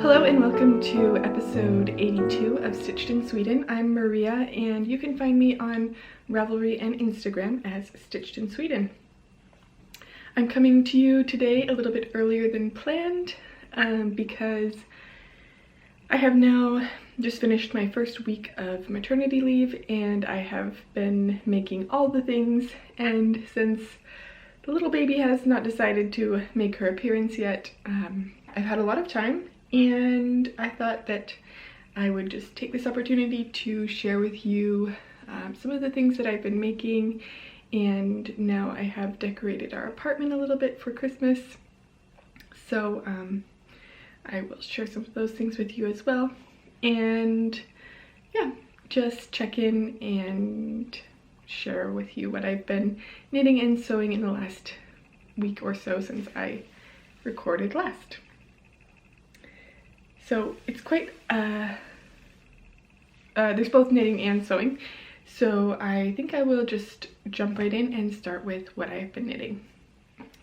Hello and welcome to episode 82 of Stitched in Sweden. I'm Maria and you can find me on Ravelry and Instagram as Stitched in Sweden. I'm coming to you today a little bit earlier than planned because I have now just finished my first week of maternity leave and I have been making all the things, and since the little baby has not decided to make her appearance yet, I've had a lot of time and I thought that I would just take this opportunity to share with you some of the things that I've been making. And now I have decorated our apartment a little bit for Christmas, so I will share some of those things with you as well. And yeah, just check in and share with you what I've been knitting and sewing in the last week or so since I recorded last. So it's quite, there's both knitting and sewing. So I think I will just jump right in and start with what I've been knitting.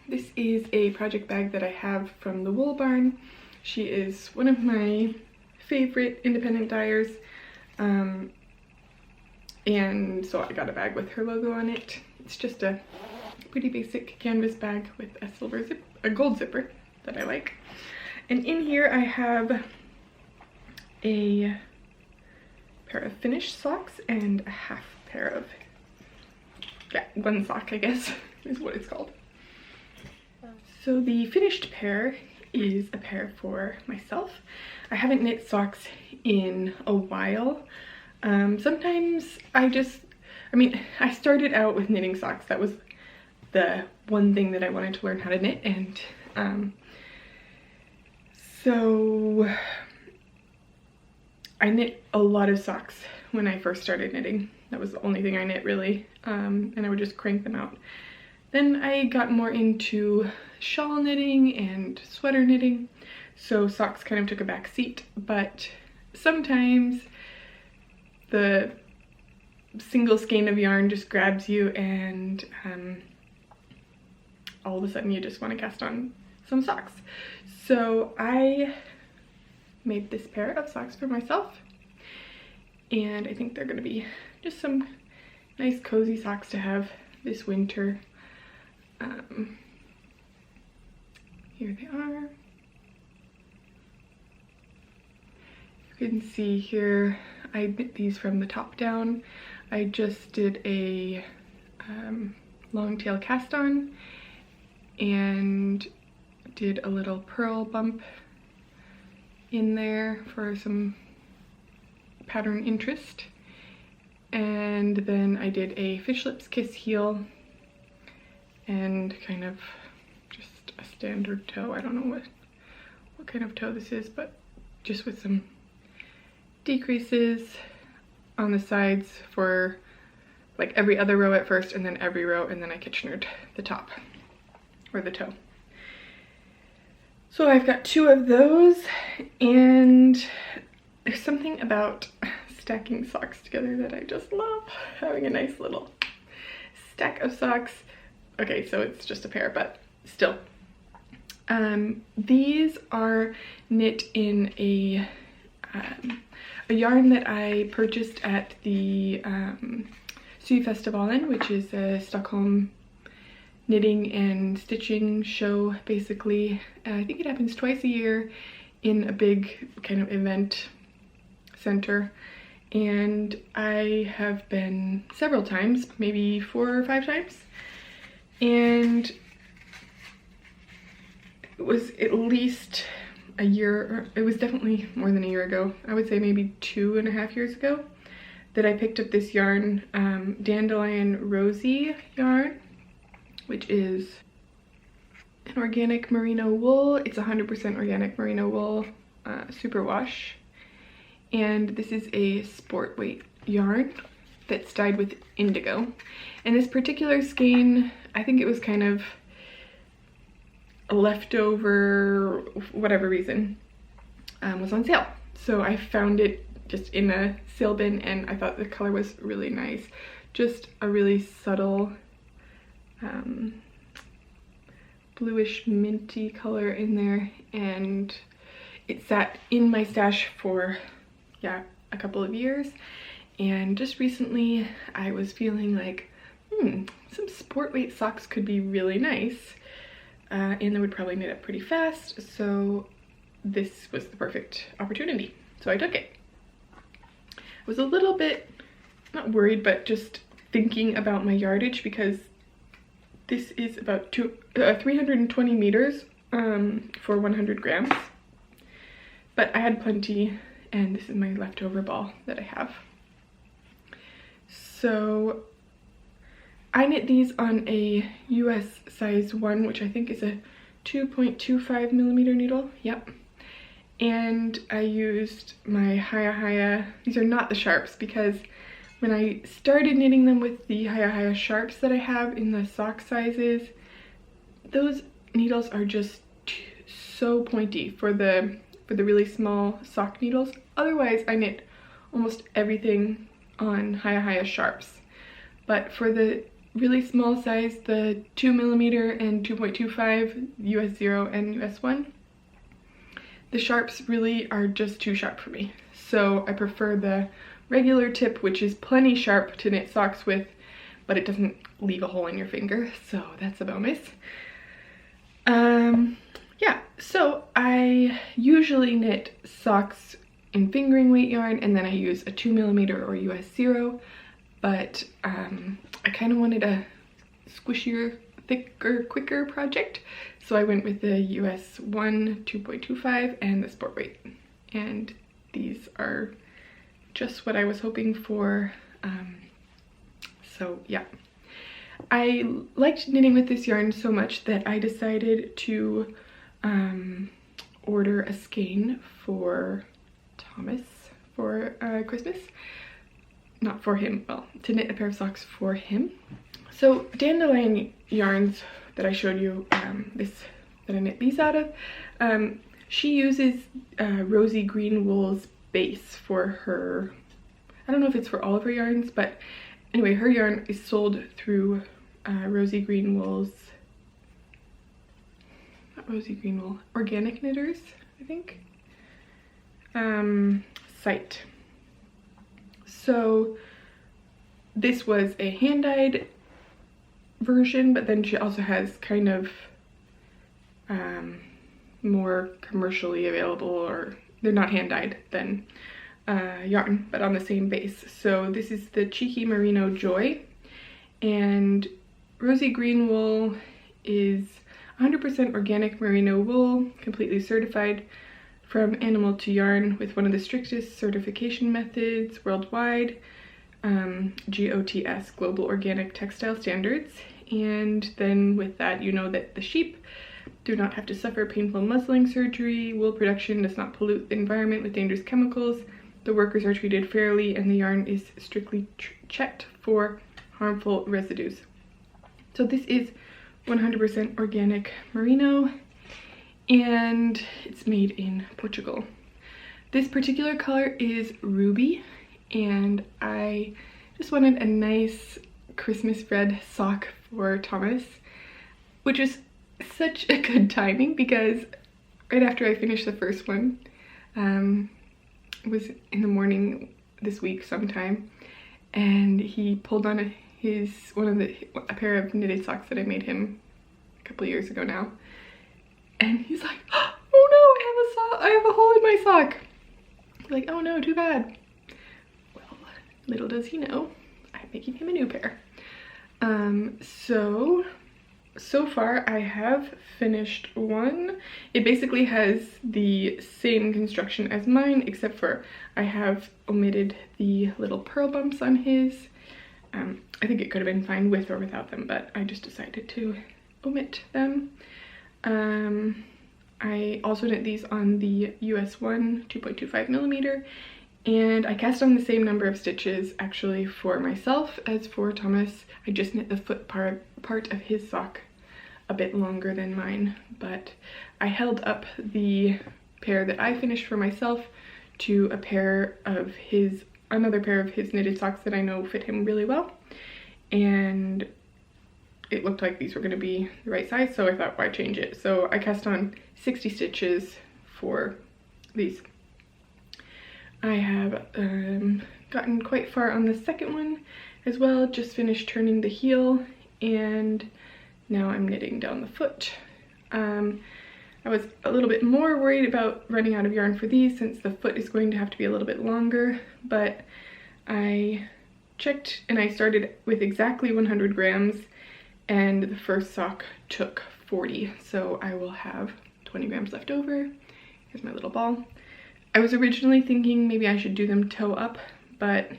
This is a project bag that I have from the Wool Barn. She is one of my favorite independent dyers. And so I got a bag with her logo on it. It's just a pretty basic canvas bag with a gold zipper that I like. And in here I have a pair of finished socks and a half pair of, one sock I guess is what it's called. So the finished pair is a pair for myself. I haven't knit socks in a while. Sometimes I started out with knitting socks. That was the one thing that I wanted to learn how to knit, and so I knit a lot of socks when I first started knitting. That was the only thing I knit really, and I would just crank them out. Then I got more into shawl knitting and sweater knitting, so socks kind of took a back seat, but sometimes the single skein of yarn just grabs you and all of a sudden you just want to cast on some socks. So I made this pair of socks for myself, and I think they're going to be just some nice cozy socks to have this winter. Here they are. You can see here I knit these from the top down. I just did a long tail cast on and did a little purl bump in there for some pattern interest, and then I did a fish lips kiss heel and kind of just a standard toe. I don't know what kind of toe this is, but just with some decreases on the sides for like every other row at first and then every row, and then I Kitchenered the top or the toe. So I've got two of those, and there's something about stacking socks together that I just love. Having a nice little stack of socks. Okay, so it's just a pair, but still. These are knit in a yarn that I purchased at the Syfestivalen, which is a Stockholm knitting and stitching show basically. I think it happens twice a year in a big kind of event center, and I have been several times, maybe 4 or 5 times, and it was at least a year, or it was definitely more than a year ago. I would say maybe 2.5 years ago that I picked up this yarn, Dandelion Rosy yarn, which is an organic merino wool. It's 100% organic merino wool, superwash. And this is a sport weight yarn that's dyed with indigo. And this particular skein, I think it was kind of a leftover, whatever reason, was on sale. So I found it just in a sale bin, and I thought the color was really nice. Just a really subtle bluish minty color in there, and it sat in my stash for, yeah, a couple of years, and just recently I was feeling like, some sport weight socks could be really nice, and they would probably knit up pretty fast, so this was the perfect opportunity, so I took it. I was a little bit, not worried, but just thinking about my yardage, because this is about 320 meters for 100 grams, but I had plenty, and this is my leftover ball that I have. So I knit these on a US size 1, which I think is a 2.25 millimeter needle. Yep. And I used my Haya. These are not the sharps, because when I started knitting them with the Haya sharps that I have in the sock sizes, those needles are just so pointy for the really small sock needles. Otherwise, I knit almost everything on Haya sharps. But for the really small size, the 2 millimeter and 2.25 US 0 and US 1, the sharps really are just too sharp for me. So I prefer the regular tip, which is plenty sharp to knit socks with, but it doesn't leave a hole in your finger, so that's a bonus. Yeah, so I usually knit socks in fingering weight yarn, and then I use a 2 millimeter or US 0, but I kind of wanted a squishier, thicker, quicker project, so I went with the US 1 2.25 and the sport weight, and these are just what I was hoping for. So yeah, I liked knitting with this yarn so much that I decided to order a skein for Thomas for Christmas. Not for him, well, to knit a pair of socks for him. So Dandelion yarns that I showed you, that I knit these out of, she uses Rosy Green Wool's base for her, I don't know if it's for all of her yarns, but anyway, her yarn is sold through Rosy Green Wool's, not Rosy Green Wool, Organic Knitters, I think, site. So this was a hand-dyed version, but then she also has kind of more commercially available, or they're not hand-dyed, than yarn, but on the same base. So this is the Cheeky Merino Joy, and Rosy Green Wool is 100% organic merino wool, completely certified from animal to yarn with one of the strictest certification methods worldwide, GOTS, Global Organic Textile Standards. And then with that, you know that the sheep do not have to suffer painful muzzling surgery, wool production does not pollute the environment with dangerous chemicals, the workers are treated fairly, and the yarn is strictly checked for harmful residues. So this is 100% organic merino, and it's made in Portugal. This particular color is ruby, and I just wanted a nice Christmas red sock for Thomas, which is such a good timing because right after I finished the first one, it was in the morning this week sometime, and he pulled on a pair of knitted socks that I made him a couple years ago now. And he's like, oh no, I have a hole in my sock. I'm like, oh no, too bad. Well, little does he know, I'm making him a new pair. So far I have finished one. It basically has the same construction as mine, except for I have omitted the little pearl bumps on his. I think it could have been fine with or without them, but I just decided to omit them. I also knit these on the US 1 2.25 millimeter, and I cast on the same number of stitches actually for myself as for Thomas. I just knit the foot part of his sock a bit longer than mine, but I held up the pair that I finished for myself to another pair of his knitted socks that I know fit him really well, and it looked like these were going to be the right size, so I thought, why change it? So I cast on 60 stitches for these. I have gotten quite far on the second one as well, just finished turning the heel, and now I'm knitting down the foot. I was a little bit more worried about running out of yarn for these since the foot is going to have to be a little bit longer, but I checked and I started with exactly 100 grams, and the first sock took 40, so I will have 20 grams left over. Here's my little ball. I was originally thinking maybe I should do them toe up, but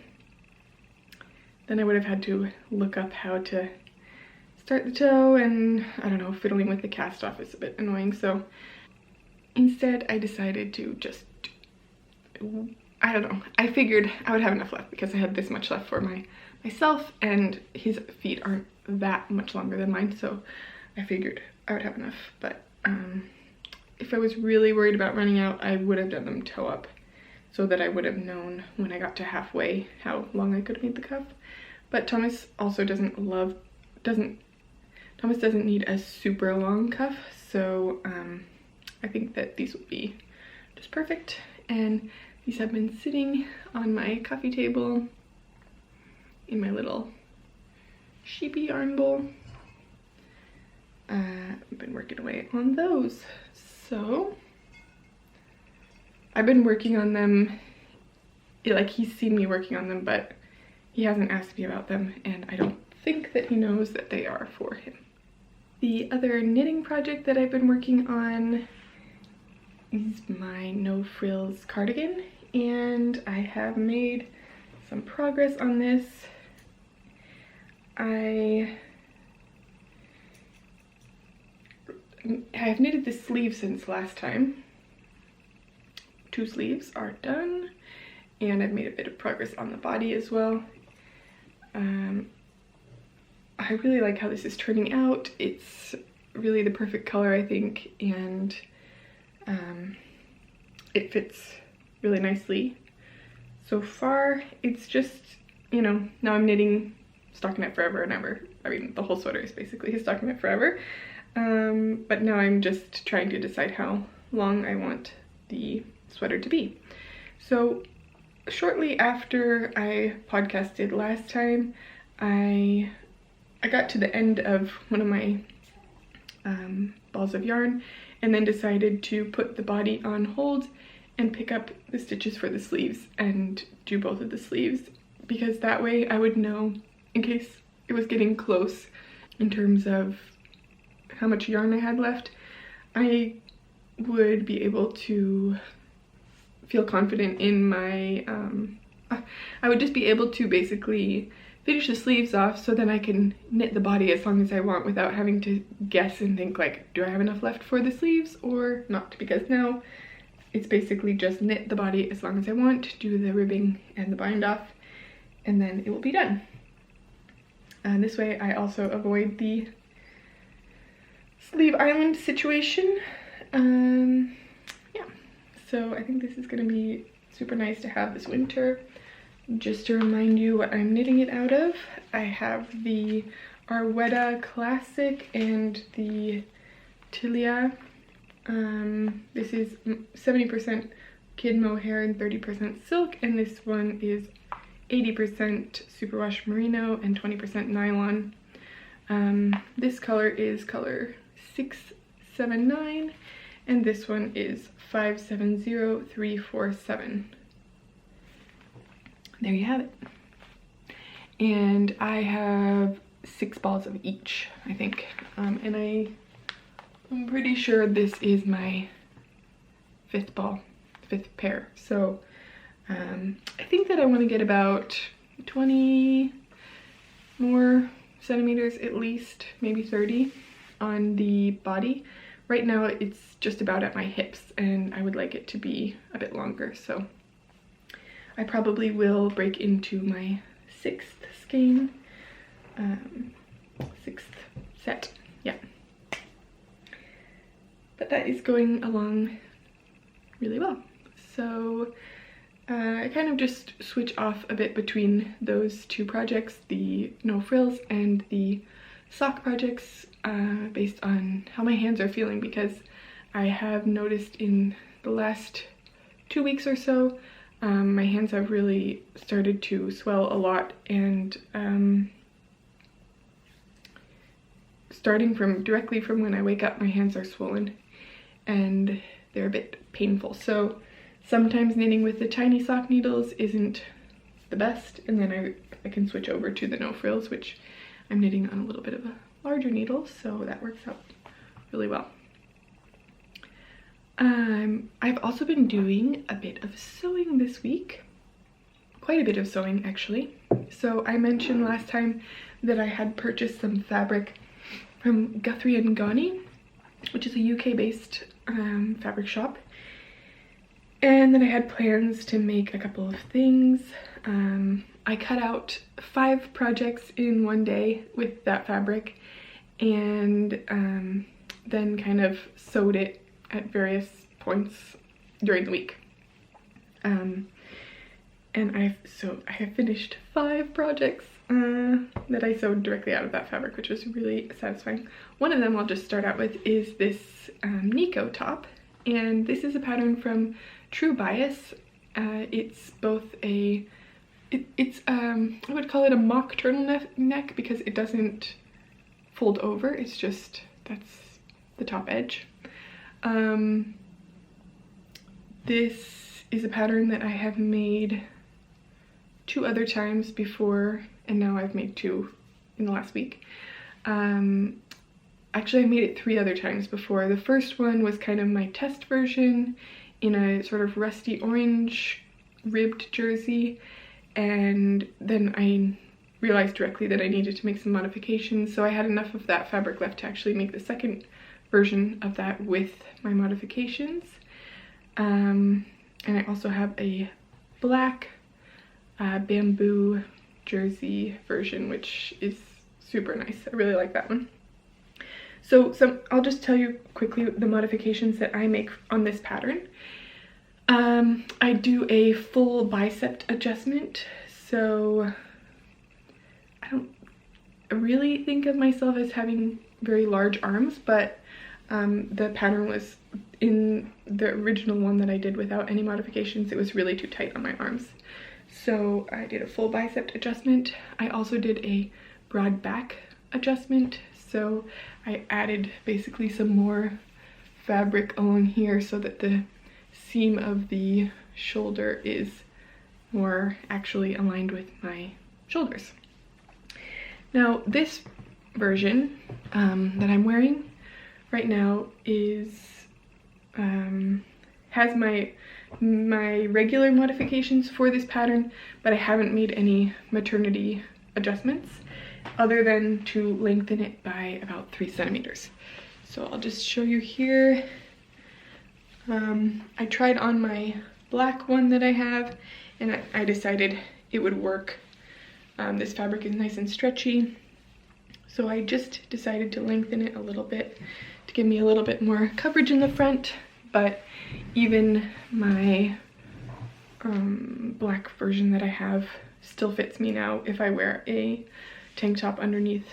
then I would have had to look up how to start the toe, and I don't know, fiddling with the cast off is a bit annoying, so instead I decided to just, I don't know, I figured I would have enough left because I had this much left for myself, and his feet aren't that much longer than mine, so I figured I would have enough. But if I was really worried about running out, I would have done them toe up so that I would have known when I got to halfway how long I could have made the cuff. But Thomas also doesn't need a super long cuff, so I think that these will be just perfect. And these have been sitting on my coffee table in my little sheepy yarn bowl. I've been working away on those. So I've been working on them, like he's seen me working on them, but he hasn't asked me about them, and I don't think that he knows that they are for him. The other knitting project that I've been working on is my No Frills cardigan, and I have made some progress on this. I have knitted the sleeve since last time. 2 sleeves are done, and I've made a bit of progress on the body as well. I really like how this is turning out. It's really the perfect color, I think, and it fits really nicely. So far, it's just, you know, now I'm knitting stockinette forever and ever. I mean, the whole sweater is basically stockinette forever. But now I'm just trying to decide how long I want the sweater to be. So shortly after I podcasted last time, I got to the end of one of my balls of yarn, and then decided to put the body on hold and pick up the stitches for the sleeves and do both of the sleeves, because that way I would know in case it was getting close in terms of how much yarn I had left. I would be able to feel confident in my, I would just be able to basically finish the sleeves off, so then I can knit the body as long as I want without having to guess and think like, do I have enough left for the sleeves or not? Because now it's basically just knit the body as long as I want, do the ribbing and the bind off, and then it will be done. And this way I also avoid the sleeve island situation. Yeah, so I think this is gonna be super nice to have this winter. Just to remind you what I'm knitting it out of, I have the Arwetta Classic and the Tilia. This is 70% kid mohair and 30% silk, and this one is 80% superwash merino and 20% nylon. This color is color 679, and this one is 570347. There you have it. And I have 6 balls of each, I think. And I'm pretty sure this is my 5th ball, 5th pair. So I think that I want to get about 20 more centimeters at least, maybe 30 on the body. Right now it's just about at my hips, and I would like it to be a bit longer, so I probably will break into my 6th skein, 6th set, yeah. But that is going along really well. So I kind of just switch off a bit between those 2 projects, the No Frills and the sock projects, based on how my hands are feeling, because I have noticed in the last 2 weeks or so, my hands have really started to swell a lot, and starting from directly from when I wake up, my hands are swollen and they're a bit painful. So sometimes knitting with the tiny sock needles isn't the best, and then I can switch over to the no frills, which I'm knitting on a little bit of a larger needle, so that works out really well. I've also been doing a bit of sewing this week, quite a bit of sewing actually. So I mentioned last time that I had purchased some fabric from Guthrie & Ghani, which is a UK-based fabric shop, and then I had plans to make a couple of things. I cut out 5 projects in one day with that fabric, and then kind of sewed it at various points during the week. And I have finished 5 projects that I sewed directly out of that fabric, which was really satisfying. One of them I'll just start out with is this Nico top, and this is a pattern from True Bias. It's both I would call it a mock turtleneck because it doesn't fold over, it's just, that's the top edge. This is a pattern that I have made 2 other times before, and now I've made 2 in the last week. Actually, I made it 3 other times before. The first one was kind of my test version in a sort of rusty orange ribbed jersey, and then I realized directly that I needed to make some modifications, so I had enough of that fabric left to actually make the second version of that with my modifications. And I also have a black bamboo jersey version, which is super nice. I really like that one. So I'll just tell you quickly the modifications that I make on this pattern. I do a full bicep adjustment, so I don't really think of myself as having very large arms, but the pattern was, in the original one that I did without any modifications, it was really too tight on my arms. So I did a full bicep adjustment. I also did a broad back adjustment, so I added basically some more fabric along here so that the seam of the shoulder is more actually aligned with my shoulders. Now this version that I'm wearing right now is has my regular modifications for this pattern, but I haven't made any maternity adjustments other than to lengthen it by about 3 centimeters. So I'll just show you here. I tried on my black one that I have, and I decided it would work. This fabric is nice and stretchy, so I just decided to lengthen it a little bit to give me a little bit more coverage in the front, but even my black version that I have still fits me now if I wear a tank top underneath.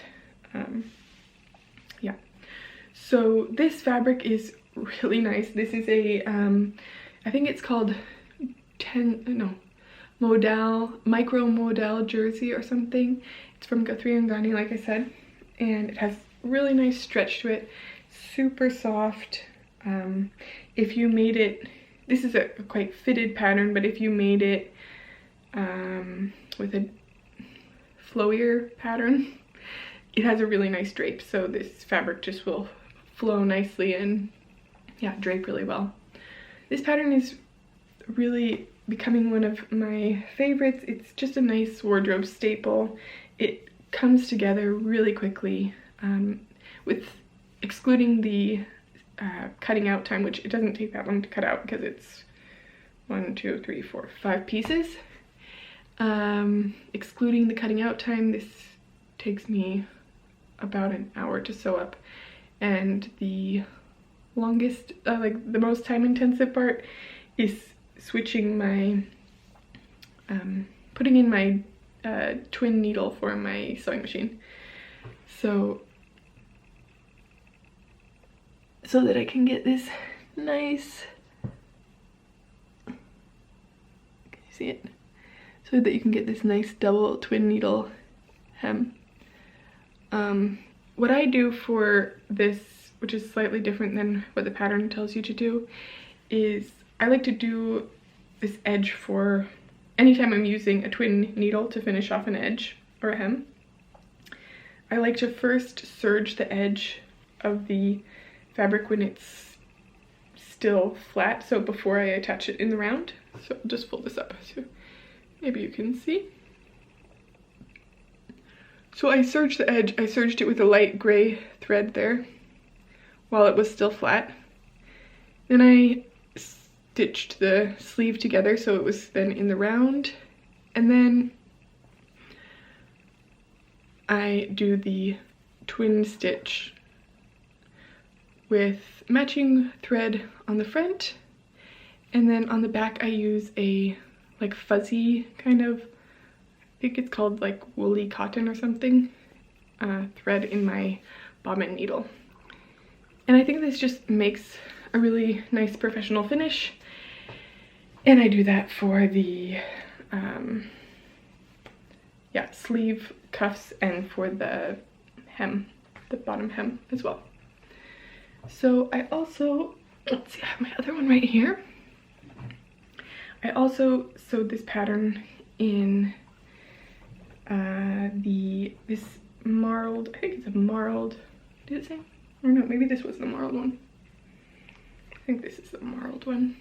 Yeah, so this fabric is really nice. This is a I think it's called micro modal jersey or something. It's from Guthrie & Ghani, like I said, and it has really nice stretch to it, super soft. If you made it, this is a quite fitted pattern, but if you made it with a flowier pattern, it has a really nice drape, so this fabric just will flow nicely and yeah, drape really well. This pattern is really becoming one of my favorites. It's just a nice wardrobe staple. It comes together really quickly, with excluding the cutting out time, which it doesn't take that long to cut out because it's 1, 2, 3, 4, 5 pieces. Excluding the cutting out time, this takes me about an hour to sew up, and the longest, like the most time intensive part is switching my, putting in my twin needle for my sewing machine, so that I can get this nice see it? So that you can get this nice double twin needle hem. What I do for this, which is slightly different than what the pattern tells you to do, is I like to do this edge for anytime I'm using a twin needle to finish off an edge or a hem. I like to first serge the edge of the fabric when it's still flat, so before I attach it in the round. So I'll just fold this up so maybe you can see. So I serged the edge, I serged it with a light gray thread there while it was still flat. Then I stitched the sleeve together so it was then in the round, and then I do the twin stitch with matching thread on the front, and then on the back I use a like fuzzy kind of, I think it's called like woolly cotton or something, thread in my bobbin needle. And I think this just makes a really nice professional finish, and I do that for the sleeve cuffs and for the hem, the bottom hem as well. So I also, let's see, I have my other one right here. I also sewed this pattern in this marled, I think it's a marled, did it say? Or no, maybe this was the marled one. I think this is the marled one.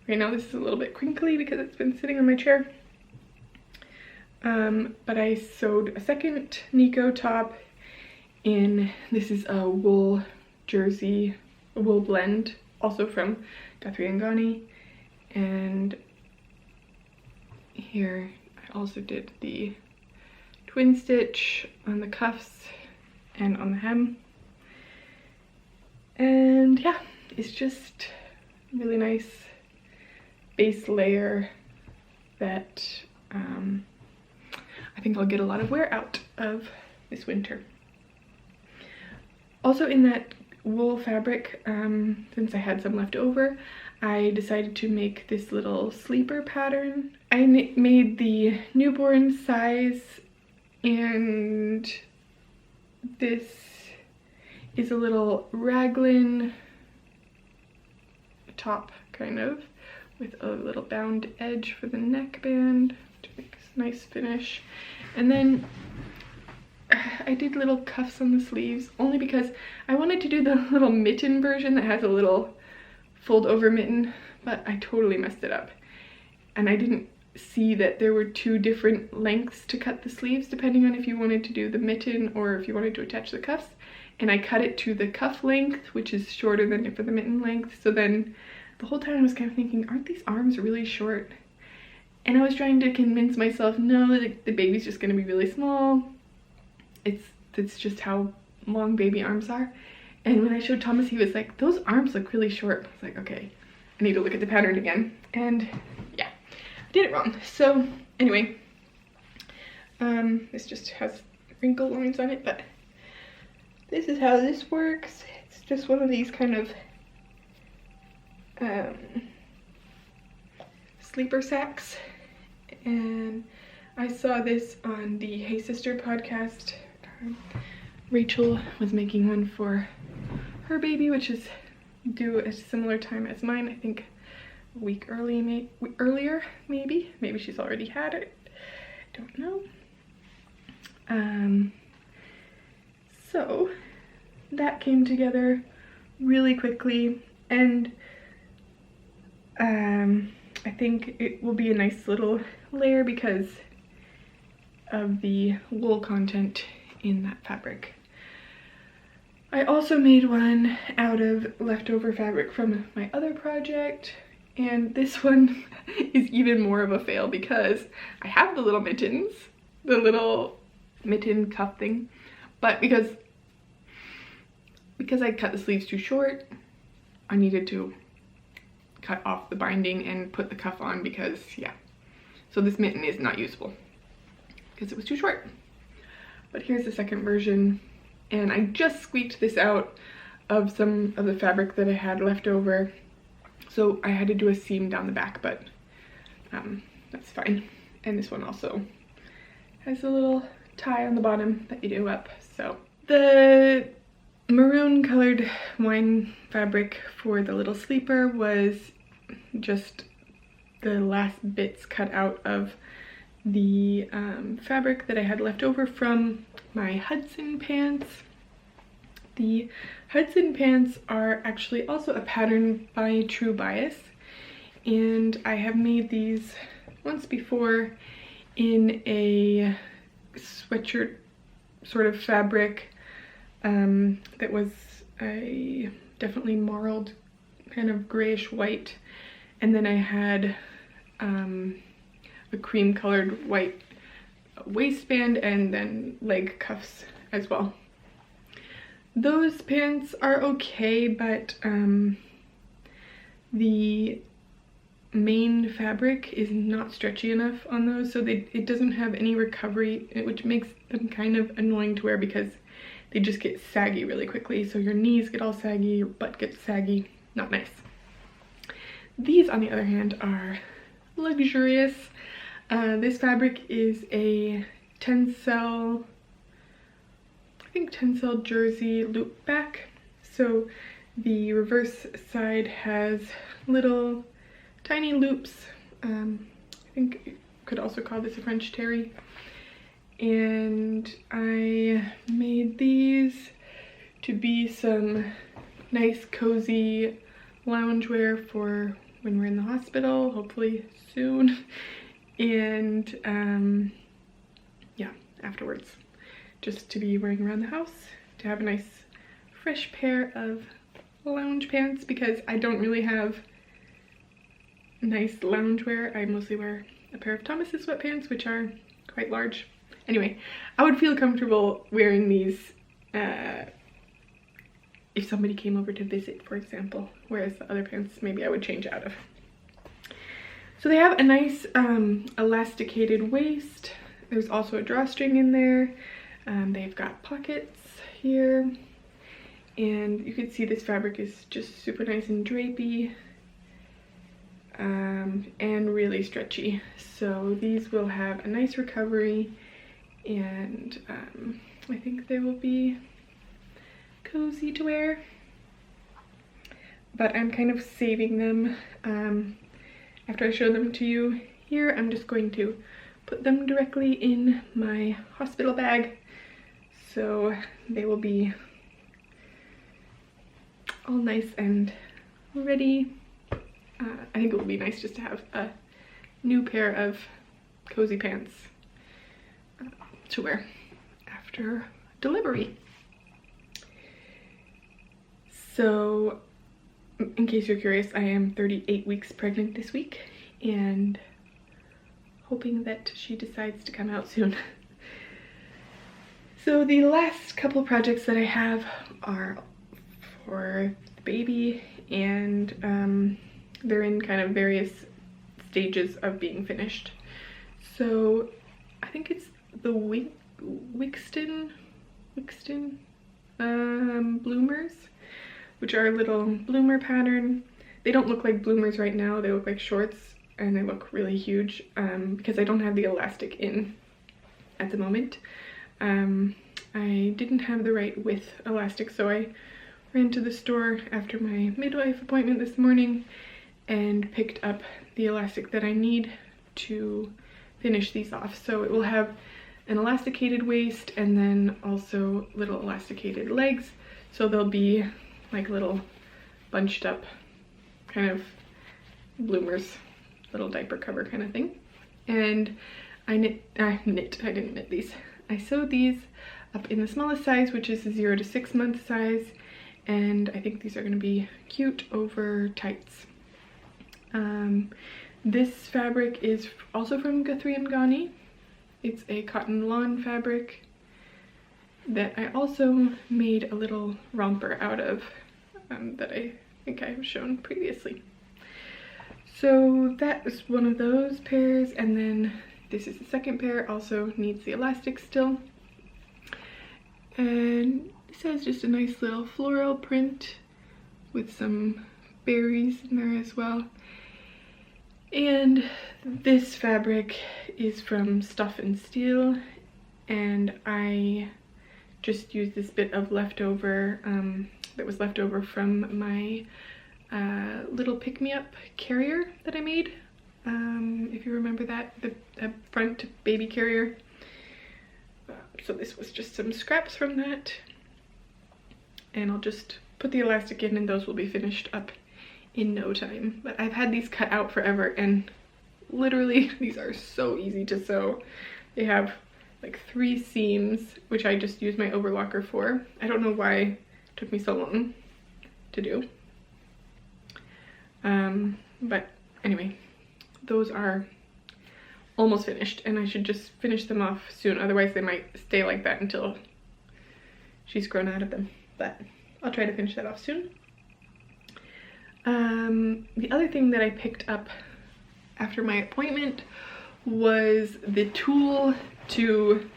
Right now this is a little bit crinkly because it's been sitting on my chair. But I sewed a second Nico top in, this is a wool jersey, a wool blend, also from Guthrie & Ghani. And here I also did the twin stitch on the cuffs and on the hem. And yeah, it's just really nice base layer that I think I'll get a lot of wear out of this winter. Also in that wool fabric, since I had some left over, I decided to make this little sleeper pattern. I made the newborn size, and this is a little raglan top kind of, with a little bound edge for the neckband to make a nice finish. And then I did little cuffs on the sleeves only because I wanted to do the little mitten version that has a little fold over mitten, but I totally messed it up. And I didn't see that there were two different lengths to cut the sleeves depending on if you wanted to do the mitten or if you wanted to attach the cuffs. And I cut it to the cuff length, which is shorter than for the mitten length. So then the whole time I was kind of thinking, aren't these arms really short? And I was trying to convince myself, no, the baby's just gonna be really small. It's just how long baby arms are. And when I showed Thomas, he was like, those arms look really short. I was like, okay, I need to look at the pattern again. And yeah, I did it wrong. So anyway, this just has wrinkle lines on it, but this is how this works. It's just one of these kind of sleeper sacks. And I saw this on the Hey Sister podcast. Rachel was making one for her baby, which is due at a similar time as mine. I think a week earlier, maybe. Maybe she's already had it. Don't know. So that came together really quickly, and I think it will be a nice little layer because of the wool content in that fabric. I also made one out of leftover fabric from my other project, and this one is even more of a fail because I have the little mittens, the little mitten cuff thing, but because I cut the sleeves too short, I needed to cut off the binding and put the cuff on because, yeah. So this mitten is not usable because it was too short. But here's the second version, and I just squeaked this out of some of the fabric that I had left over. So I had to do a seam down the back, but that's that's fine. And this one also has a little tie on the bottom that you do up. So the maroon colored wine fabric for the little sleeper was just the last bits cut out of the fabric that I had left over from my Hudson pants. The Hudson pants are actually also a pattern by True Bias, and I have made these once before in a sweatshirt sort of fabric that was a definitely marled kind of grayish white, and then I had a cream colored white waistband and then leg cuffs as well. Those pants are okay, but the main fabric is not stretchy enough on those, so it doesn't have any recovery, which makes them kind of annoying to wear because they just get saggy really quickly. So your knees get all saggy, your butt gets saggy, not nice. These, on the other hand, are luxurious. This fabric is a tencel, I think tencel jersey loop back. So the reverse side has little tiny loops. I think you could also call this a French terry. And I made these to be some nice cozy loungewear for when we're in the hospital, hopefully soon. And yeah, afterwards, just to be wearing around the house, to have a nice fresh pair of lounge pants, because I don't really have nice loungewear. I mostly wear a pair of Thomas's sweatpants, which are quite large. Anyway, I would feel comfortable wearing these if somebody came over to visit, for example, whereas the other pants maybe I would change out of. So they have a nice elasticated waist. There's also a drawstring in there. They've got pockets here, and you can see this fabric is just super nice and drapey, and really stretchy. So these will have a nice recovery, and I think they will be cozy to wear. But I'm kind of saving them. After I show them to you here, I'm just going to put them directly in my hospital bag, so they will be all nice and ready. I think it will be nice just to have a new pair of cozy pants to wear after delivery. So, in case you're curious, I am 38 weeks pregnant this week, and hoping that she decides to come out soon. So the last couple projects that I have are for the baby, and they're in kind of various stages of being finished. So I think it's the Wixton bloomers, which are a little bloomer pattern. They don't look like bloomers right now, they look like shorts, and they look really huge because I don't have the elastic in at the moment. I didn't have the right width elastic, so I ran to the store after my midwife appointment this morning and picked up the elastic that I need to finish these off. So it will have an elasticated waist and then also little elasticated legs, so they'll be like little bunched up kind of bloomers, little diaper cover kind of thing. And I didn't knit these. I sewed these up in the smallest size, which is the 0 to 6 month size, and I think these are going to be cute over tights. This fabric is also from Guthrie & Ghani. It's a cotton lawn fabric that I also made a little romper out of, that I think I've shown previously. So that is one of those pairs, and then this is the second pair, also needs the elastic still. And this has just a nice little floral print with some berries in there as well. And this fabric is from Stuff and Steel, and I just used this bit of leftover that was left over from my little pick-me-up carrier that I made. If you remember that, the front baby carrier. So this was just some scraps from that, and I'll just put the elastic in and those will be finished up in no time. But I've had these cut out forever, and literally these are so easy to sew. They have like 3 seams, which I just use my overlocker for. I don't know why it took me so long to do. But anyway, those are almost finished, and I should just finish them off soon, otherwise they might stay like that until she's grown out of them. But I'll try to finish that off soon. The other thing that I picked up after my appointment was the tool to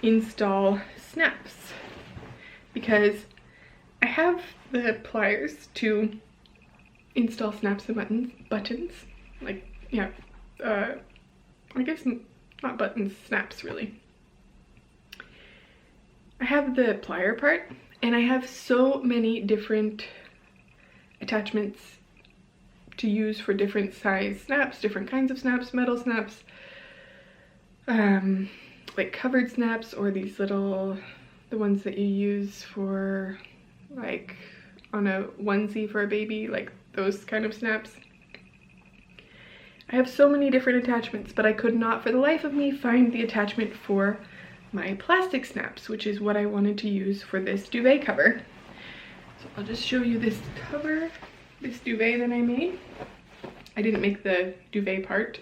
install snaps, because I have the pliers to install snaps and buttons, like, yeah, I guess not buttons, snaps really. I have the plier part, and I have so many different attachments to use for different size snaps, different kinds of snaps, metal snaps, like covered snaps, or these little, the ones that you use for like on a onesie for a baby, like those kind of snaps. I have so many different attachments, but I could not for the life of me find the attachment for my plastic snaps, which is what I wanted to use for this duvet cover. So I'll just show you this cover, this duvet that I made. I didn't make the duvet part.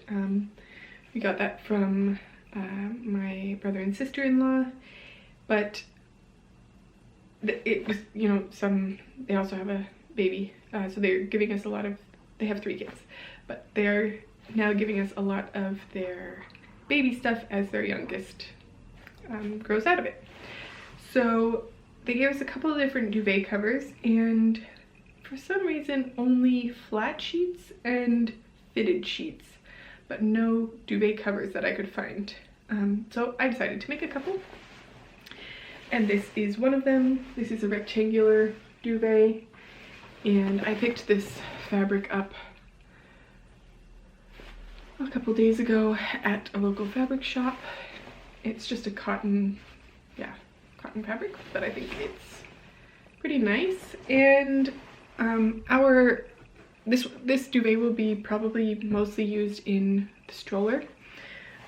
We got that from my brother and sister-in-law, but it was, you know, they also have a baby, so they're giving us a lot of, they have 3 kids, but they're now giving us a lot of their baby stuff as their youngest grows out of it. So they gave us a couple of different duvet covers, and for some reason only flat sheets and fitted sheets, but no duvet covers that I could find. So I decided to make a couple, and this is one of them. This is a rectangular duvet, and I picked this fabric up a couple days ago at a local fabric shop. It's just a cotton fabric, but I think it's pretty nice. And this duvet will be probably mostly used in the stroller,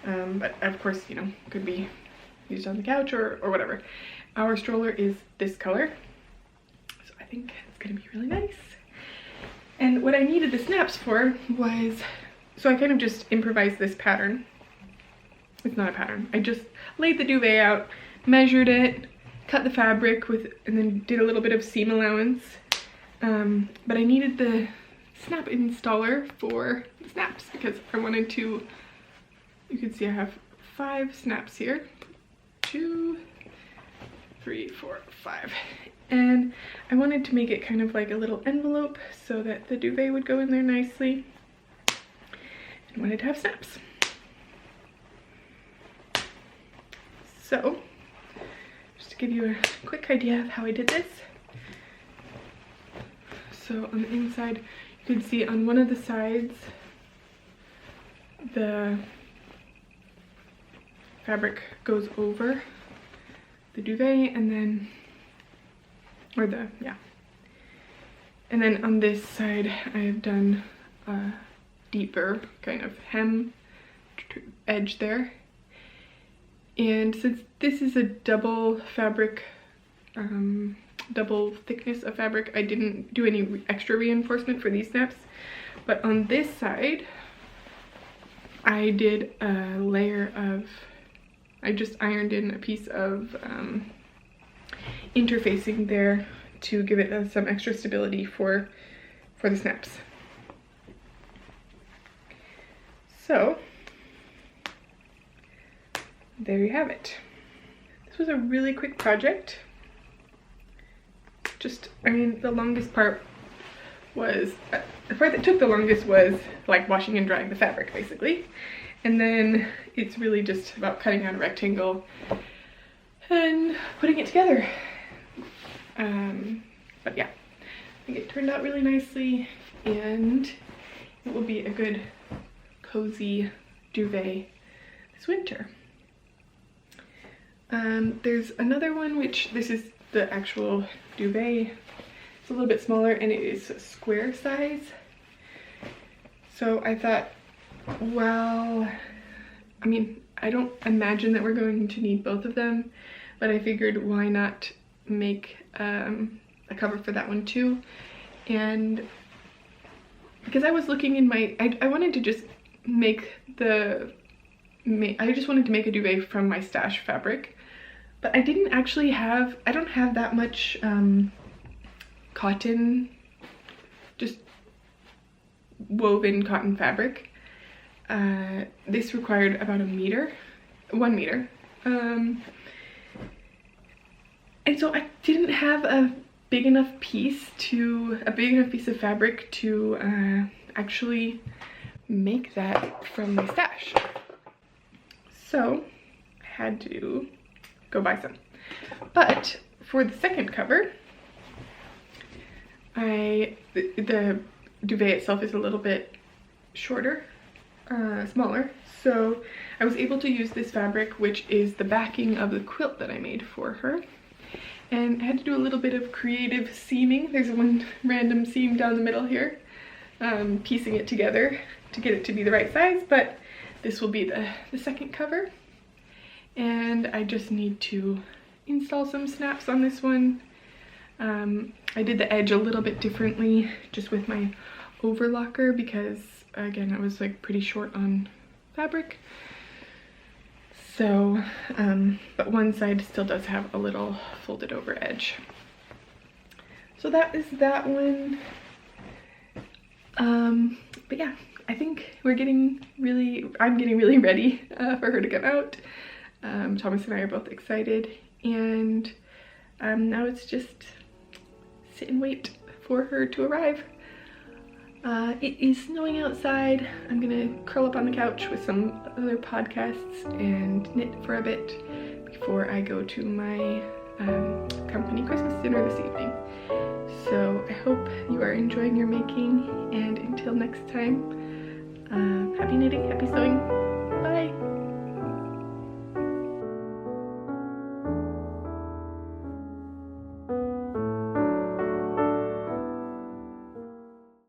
but of course, you know, could be used on the couch or whatever. Our stroller is this color, so I think it's gonna be really nice. And what I needed the snaps for was, so I kind of just improvised this pattern. It's not a pattern. I just laid the duvet out, measured it, cut the fabric with, and then did a little bit of seam allowance. But I needed the snap installer for the snaps because I wanted to, you can see I have 5 snaps here. 2, 3, 4, 5. And I wanted to make it kind of like a little envelope so that the duvet would go in there nicely. And wanted to have snaps. So, just to give you a quick idea of how I did this. So on the inside, you can see on one of the sides, the fabric goes over the duvet, and then, and then on this side, I have done a deeper kind of hem edge there. And since this is a double fabric, double thickness of fabric, I didn't do any extra reinforcement for these snaps. But on this side, I did a layer of, I just ironed in a piece of interfacing there to give it some extra stability for the snaps. So there you have it. This was a really quick project. Just, I mean, the longest part was the part that took the longest was like washing and drying the fabric basically. And then it's really just about cutting out a rectangle and putting it together. But yeah, I think it turned out really nicely, and it will be a good cozy duvet this winter. There's another one, which this is the actual duvet. It's a little bit smaller and it is square size. So I thought, well, I mean, I don't imagine that we're going to need both of them, but I figured why not make a cover for that one too. And because I was looking in my, I wanted to just make I just wanted to make a duvet from my stash fabric, but I didn't actually have, I don't have that much cotton, just woven cotton fabric. This required about 1 meter. And so I didn't have a big enough piece of fabric to actually make that from my stash. So I had to go buy some. But for the second cover, the duvet itself is a little bit shorter, smaller. So I was able to use this fabric, which is the backing of the quilt that I made for her. And I had to do a little bit of creative seaming. There's one random seam down the middle here, piecing it together to get it to be the right size, but this will be the second cover. And I just need to install some snaps on this one. I did the edge a little bit differently just with my overlocker because, again, I was like pretty short on fabric. So, but one side still does have a little folded over edge. So that is that one. But yeah, I think I'm getting really ready for her to come out. Thomas and I are both excited, and now it's just sit and wait for her to arrive. It is snowing outside. I'm gonna curl up on the couch with some other podcasts and knit for a bit before I go to my company Christmas dinner this evening. So I hope you are enjoying your making, and until next time, happy knitting, happy sewing.